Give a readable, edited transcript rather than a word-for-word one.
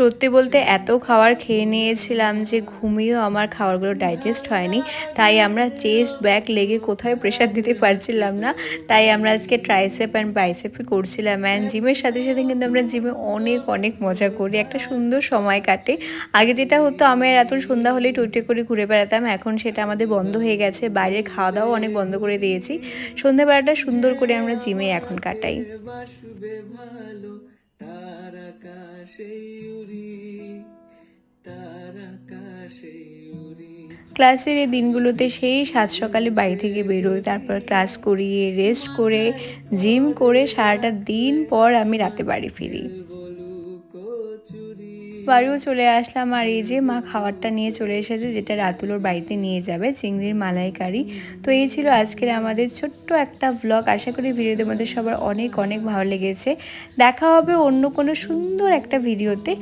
সত্যি বলতে এত খাবার খেয়ে নিয়েছিলাম যে ঘুমিয়েও আমার খাবারগুলো ডাইজেস্ট হয়নি। তাই আমরা চেস্ট ব্যাক লেগে কোথাও প্রেশার দিতে পারছিলাম না। তাই আমরা আজকে ট্রাইসেপ অ্যান্ড বাইসেপই করছিলাম। অ্যান্ড জিমের সাথে সাথে কিন্তু আমরা জিমে অনেক অনেক মজা করি, একটা সুন্দর সময় কাটে। আগে যেটা হতো আমার এত সন্ধ্যা হলেই টইটই করে ঘুরে বেড়াতাম, এখন সেটা আমাদের বন্ধ হয়ে গেছে। বাইরের খাওয়া দাওয়াও অনেক বন্ধ করে দিয়েছি। সন্ধ্যাবেলাটা সুন্দর করে আমরা জিমে এখন কাটাই। তার আকাশে উড়ি, তার আকাশে উড়ি। ক্লাসের এই দিনগুলোতে সেই সাত সকালে বাড়ি থেকে বেরোই, তারপর ক্লাস করিয়ে রেস্ট করে জিম করে সারাটা দিন পর আমি রাতে বাড়ি ফিরি। বাড়িও চলে আসলাম, আর এই যে মা খাবারটা নিয়ে চলে এসেছে, যেটা রাতুলোর বাড়িতে নিয়ে যাবে, চিংড়ির মালাইকারি। তো এই ছিল আজকের আমাদের ছোট্ট একটা ভ্লগ। আশা করি ভিডিওতে মধ্যে সবার অনেক অনেক ভালো লেগেছে। দেখা হবে অন্য কোনো সুন্দর একটা ভিডিওতে।